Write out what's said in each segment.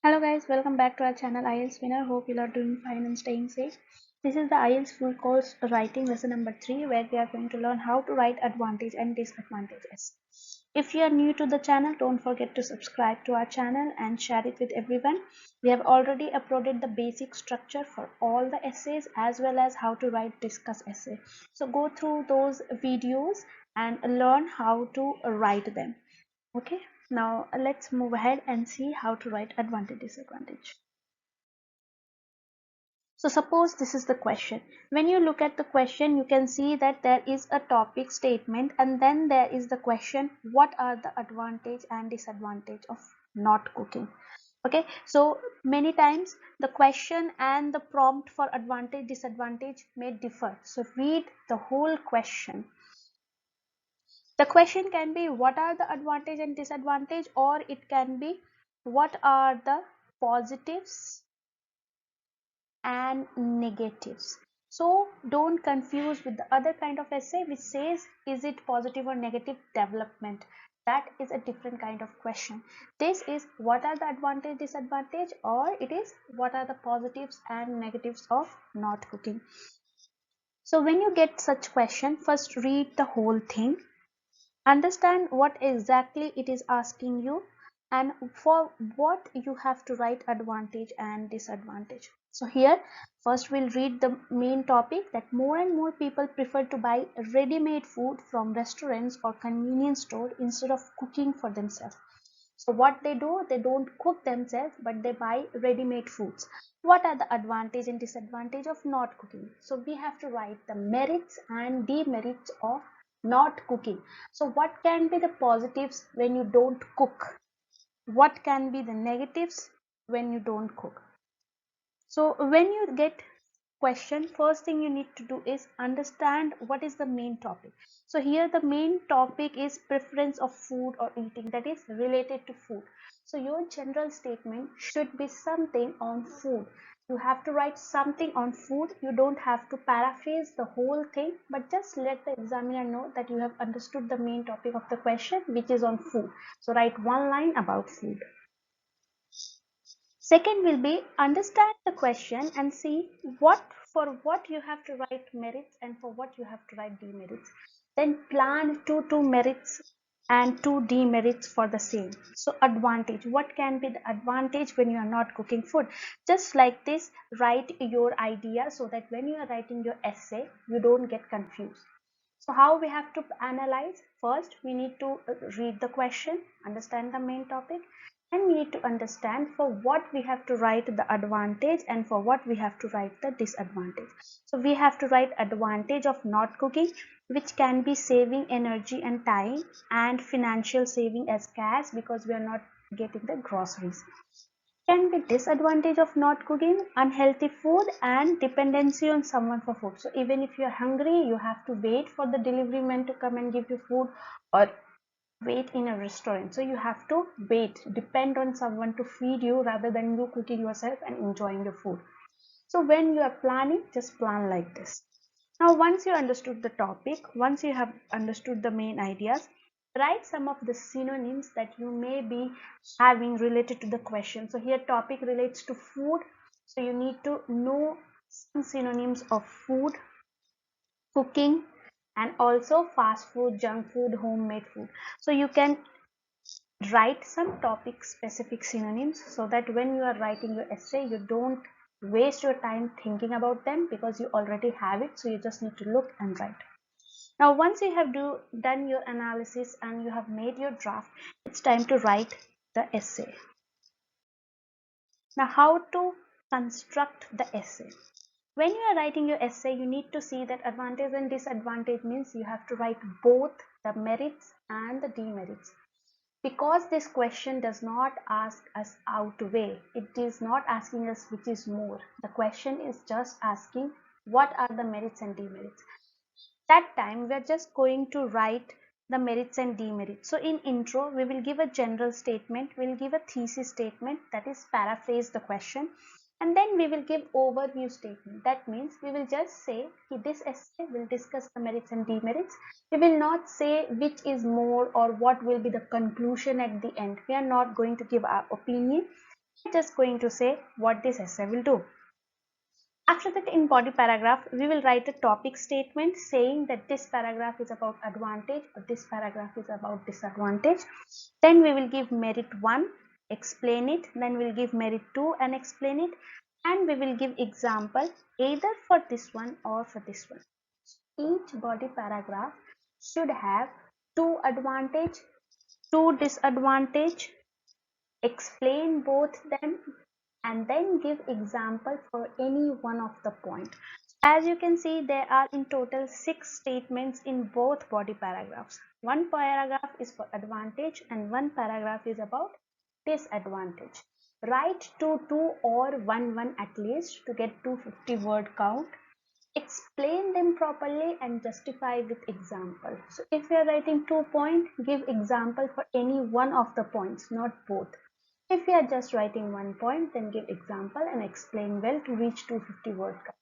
Hello guys, welcome back to our channel IELTS Winner. Hope you are doing fine and staying safe. This is the IELTS full course writing lesson number 3 where we are going to learn how to write advantage and disadvantages. If you are new to the channel, don't forget to subscribe to our channel and share it with everyone. We have already uploaded the basic structure for all the essays as well as how to write discuss essay. So go through those videos and learn how to write them. Okay, now let's move ahead and see how to write advantage disadvantage. So suppose this is the question. When you look at the question, you can see that there is a topic statement and then there is the question, what are the advantage and disadvantage of not cooking? Okay, so many times the question and the prompt for advantage disadvantage may differ. So read the whole question. The question can be what are the advantage and disadvantage, or it can be what are the positives and negatives. So don't confuse with the other kind of essay which says is it positive or negative development. That is a different kind of question. This is what are the advantage disadvantage, or it is what are the positives and negatives of not cooking. So when you get such question, first read the whole thing. Understand what exactly it is asking you and for what you have to write advantage and disadvantage. So here first we'll read the main topic that more and more people prefer to buy ready-made food from restaurants or convenience store instead of cooking for themselves. So what they do, they don't cook themselves, but they buy ready-made foods. What are the advantage and disadvantage of not cooking? So we have to write the merits and demerits of not cooking. So what can be the positives when you don't cook? What can be the negatives when you don't cook? So when you get question, first thing you need to do is understand what is the main topic. So here the main topic is preference of food or eating, that is related to food. So your general statement should be something on food. You have to write something on food. You don't have to paraphrase the whole thing, but just let the examiner know that you have understood the main topic of the question, which is on food. So write one line about food. Second will be understand the question and see what you have to write merits and for what you have to write demerits. Then plan two merits and two demerits for the same. So advantage, what can be the advantage when you are not cooking food? Just like this, write your idea so that when you are writing your essay, you don't get confused. So how we have to analyze? First, we need to read the question, understand the main topic, and we need to understand for what we have to write the advantage and for what we have to write the disadvantage. So we have to write advantage of not cooking, which can be saving energy and time, and financial saving as cash because we are not getting the groceries. Can be disadvantage of not cooking, unhealthy food and dependency on someone for food. So even if you're hungry, you have to wait for the delivery man to come and give you food, or wait in a restaurant. So you have to wait, depend on someone to feed you rather than you cooking yourself and enjoying the food. So when you are planning, just plan like this. Now once you understood the topic, once you have understood the main ideas, write some of the synonyms that you may be having related to the question. So here topic relates to food, so you need to know some synonyms of food, cooking, and also fast food, junk food, homemade food. So you can write some topic specific synonyms so that when you are writing your essay, you don't waste your time thinking about them because you already have it. So you just need to look and write. Now once you have done your analysis and you have made your draft, it's time to write the essay. Now how to construct the essay? When you are writing your essay, you need to see that advantage and disadvantage means you have to write both the merits and the demerits. Because this question does not ask us outweigh, it is not asking us which is more. The question is just asking what are the merits and demerits. That time we are just going to write the merits and demerits. So in intro, we will give a general statement, we will give a thesis statement, that is paraphrase the question, and then we will give overview statement. That means we will just say this essay will discuss the merits and demerits. We will not say which is more or what will be the conclusion at the end. We are not going to give our opinion. We're just going to say what this essay will do. After that, in body paragraph, we will write a topic statement saying that this paragraph is about advantage or this paragraph is about disadvantage. Then we will give merit 1, explain it. Then we'll give merit 2 and explain it. And we will give example either for this one or for this one. Each body paragraph should have 2 advantage, 2 disadvantage, explain both them, and then give example for any one of the point. As you can see, there are in total 6 statements in both body paragraphs. One paragraph is for advantage and one paragraph is about disadvantage. Write 2 or 1 at least to get 250 word count. Explain them properly and justify with example. So if you are writing 2 points, give example for any one of the points, not both. If you are just writing 1 point, then give example and explain well to reach 250 word count.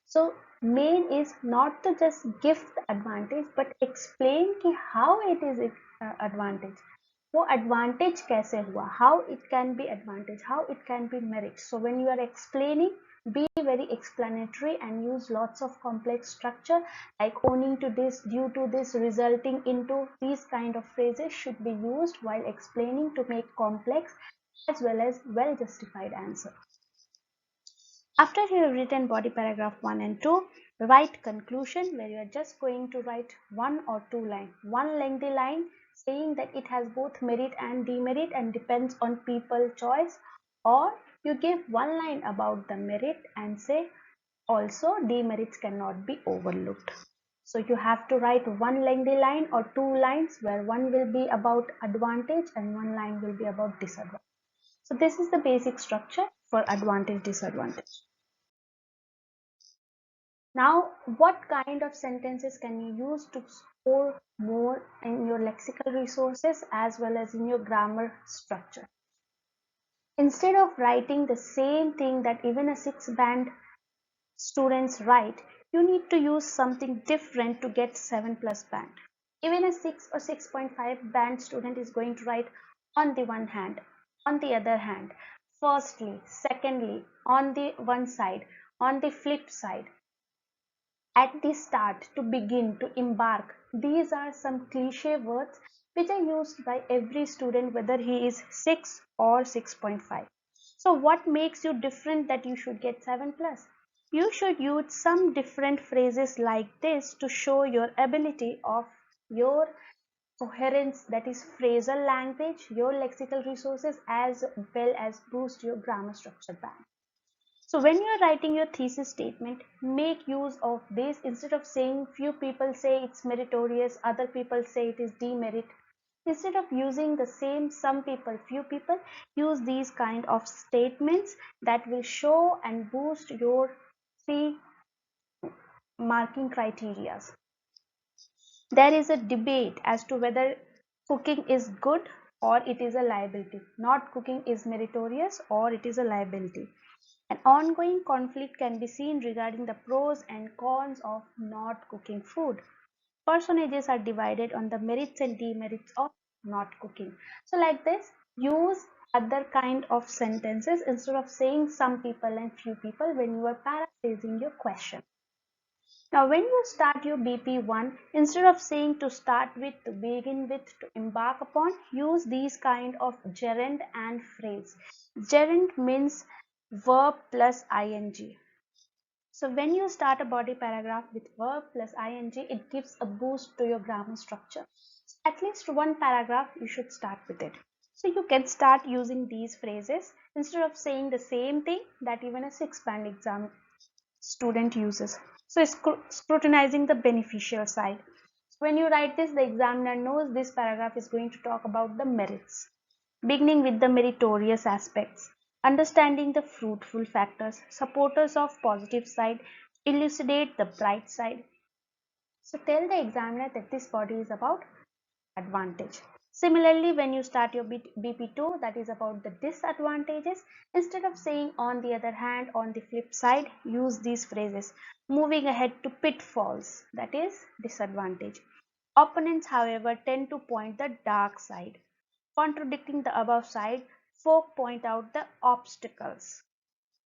So main is not to just give the advantage, but explain कि how it is advantage. वो advantage कैसे हुआ, how it can be advantage, how it can be merit. So when you are explaining, be very explanatory and use lots of complex structure like owing to this, due to this, resulting into. These kind of phrases should be used while explaining to make complex as well as well justified answer. After you have written body paragraph 1 and 2, write conclusion where you are just going to write 1 or 2 lines. One lengthy line saying that it has both merit and demerit and depends on people choice, or you give one line about the merit and say also demerits cannot be overlooked. So you have to write one lengthy line or 2 lines where one will be about advantage and one line will be about disadvantage. So this is the basic structure for advantage disadvantage. Now, what kind of sentences can you use to score more in your lexical resources as well as in your grammar structure? Instead of writing the same thing that even a 6 band students write, you need to use something different to get 7+ band. Even a 6 or 6.5 band student is going to write on the one hand, on the other hand, firstly, secondly, on the one side, on the flip side, at the start, to begin, to embark. These are some cliche words which are used by every student whether he is 6 or 6.5. So what makes you different that you should get 7+? You should use some different phrases like this to show your ability of your coherence, that is phrasal language, your lexical resources, as well as boost your grammar structure band. So when you are writing your thesis statement, make use of this. Instead of saying few people say it's meritorious, other people say it is demerit. Instead of using the same some people, few people, use these kind of statements that will show and boost your 3 marking criteria. There is a debate as to whether cooking is good or it is a liability. Not cooking is meritorious or it is a liability. An ongoing conflict can be seen regarding the pros and cons of not cooking food. Personages are divided on the merits and demerits of not cooking. So like this, use other kind of sentences instead of saying some people and few people when you are paraphrasing your question. Now when you start your BP1, instead of saying to start with, to begin with, to embark upon, use these kind of gerund and phrase. Gerund means verb plus ing. So when you start a body paragraph with verb plus ing, it gives a boost to your grammar structure. So at least one paragraph you should start with it. So you can start using these phrases instead of saying the same thing that even a 6 band exam student uses. So scrutinizing the beneficial side. When you write this, the examiner knows this paragraph is going to talk about the merits, beginning with the meritorious aspects, understanding the fruitful factors, supporters of positive side, elucidate the bright side. So tell the examiner that this body is about advantage. Similarly, when you start your BP2, that is about the disadvantages, instead of saying on the other hand, on the flip side, use these phrases. Moving ahead to pitfalls, that is disadvantage. Opponents, however, tend to point the dark side. Contradicting the above side, Folk point out the obstacles,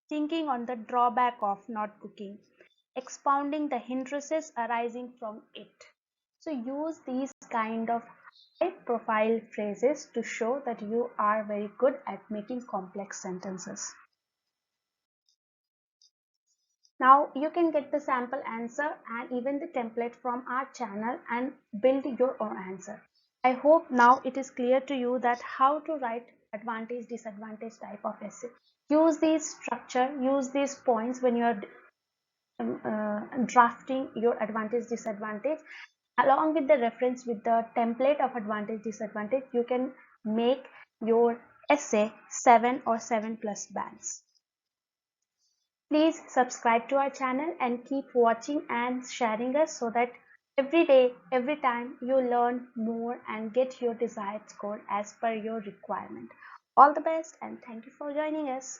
thinking on the drawback of not cooking, expounding the hindrances arising from it. So use these kind of high profile phrases to show that you are very good at making complex sentences. Now you can get the sample answer and even the template from our channel and build your own answer. I hope now it is clear to you that how to write advantage disadvantage type of essay. Use this structure, use these points when you are drafting your advantage disadvantage. Along with the reference with the template of advantage disadvantage, you can make your essay 7 or 7 plus bands. Please subscribe to our channel and keep watching and sharing us so that every day, every time you learn more and get your desired score as per your requirement. All the best and thank you for joining us.